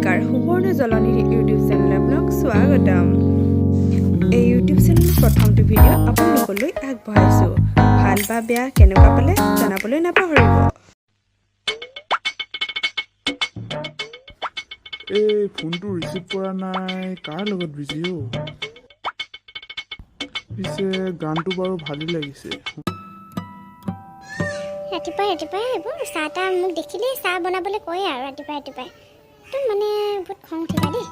নমস্কাৰ Subarna জলনিৰ YouTube channel আপোনাক স্বাগতম এই ইউটিউব চেনেলৰ প্ৰথমটো ভিডিঅ' আপোনালোকলৈ আগবঢ়াইছোঁ ভাল বা বেয়া কেনেকুৱা পালে জনাবলৈ নাপাহৰিব এই ফোনটো ৰিচিভ কৰা নাই কাৰ লগত বিজি পিছে গানটো বাৰু ভালেই লাগিছে ৰাতিপুৱাই এইবোৰ চাহ তাহ মোক দেখিলেই চাহ বনাবলৈ কয় আৰু ৰাতিপুৱাই একদম মানে বহুত খং উঠিছে দেই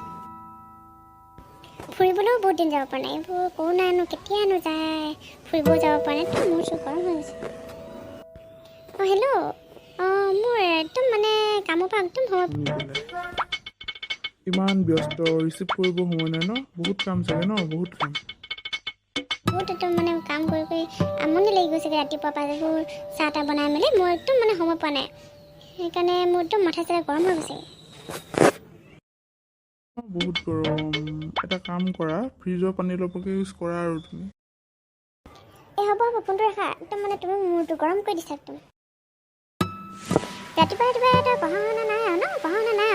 ফুৰিবলৈও বহুত দিন যাব পৰা নাই এইবোৰ কৰোণানো কেতিয়ানো যায় ফুৰিবও যাব পৰা নাই একদম মোৰ চোৰ গৰম হৈ গৈছে হেল্ল' মোৰ একদম মানে কামৰ পৰা একদম ইমান ব্যস্ত ৰিচিভ কৰিব সময় নাই ন বহুত কাম চাগে ন বহুত কাম বহুত একদম মানে কাম কৰি আমনি লাগি গৈছেগৈ ৰাতিপুৱা পৰা এইবোৰ চাহ তাহ বনাই মেলি মই একদম মানে সময় পোৱা নাই সেইকাৰণে মোৰ একদম মাথা চাথা গৰম হৈ গৈছে বহুত গৰম এটা কাম কৰা ফ্ৰিজৰ পানী অলপকে ইউজ কৰা আৰু তুমি এই হ'ব ফোনটো ৰাখা একদম মানে তুমি মোৰটো গৰম কৰি দিছা একদম ৰাতিপুৱা এটা পঢ়া শুনা নাই আৰু ন পঢ়া শুনা নাই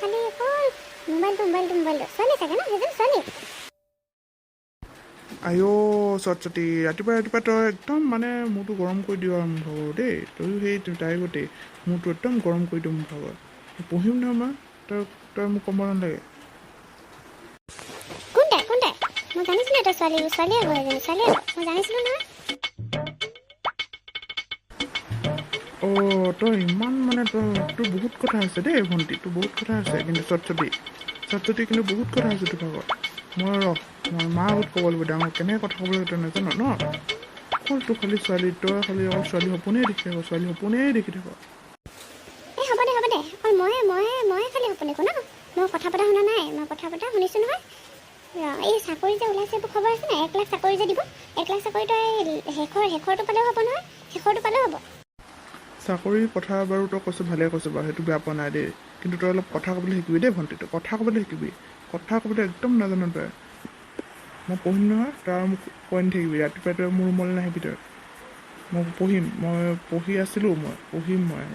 খালি অকল মোবাইলটো ছোৱালী চাগে ন সেইজন ছোৱালী আইঅ সৰস্বতী ৰাতিপুৱা তই একদম মানে মোৰটো গৰম কৰি দিওঁ আৰু মোৰ ভাগৰ দেই তয়ো সেই তাই গোটেই মোৰটো একদম গৰম কৰি দিওঁ মোৰ ভাগৰ পঢ়িম নহয় মই তই মোক ক'ব নালাগে কোন তাই মই জানিছিলোঁ এটা ছোৱালী আগৰ এজনী ছোৱালী মই জানিছিলোঁ নহয় তই ইমান মানে তোৰ বহুত কথা আছে দেই ভণ্টি তোৰ বহুত কথা আছে কিন্তু সৰস্বতী কিন্তু বহুত কথা আছে তোৰ ভাগত মই মা আগত ক'ব লাগিব ডাঙৰ কেনেকৈ কথা ক'ব লাগে তই নাজানো ন অকল তোৰ খালি ছোৱালী তই খালি অকল ছোৱালী সপোনেই দেখি থাক ছোৱালী সপোনেই দেখি থাক এই হ'ব দে অকল মই খালি সপোন দেখোঁ ন মই কথা পতা শুনা নাই মই কথা পতা শুনিছোঁ নহয় এই চাকৰি যে ওলাইছে এইবোৰ খবৰ আছে নাই 1 লাখ চাকৰি যে দিব 1 লাখ চাকৰি তই শেষৰটো পালেও হ'ব নহয় শেষৰটো পালেও হ'ব চাকৰি কথা বাৰু তই কৈছোঁ ভালে কৈছোঁ বাৰু সেইটো বেয়া পোৱা নাই দেই কিন্তু তই অলপ কথা ক'বলৈ শিকিবি দেই ভণ্টি তই কথা ক'বলৈ শিকিবি কথা ক'বলৈ একদম নাজানো তই মই পঢ়িম নহয় তই আৰু মোক কৈ নাথাকিবি ৰাতিপুৱাই তই মোৰ ৰুমলৈ নাহিবি তই মই পঢ়িম মই পঢ়ি আছিলোঁ মই পঢ়িম মই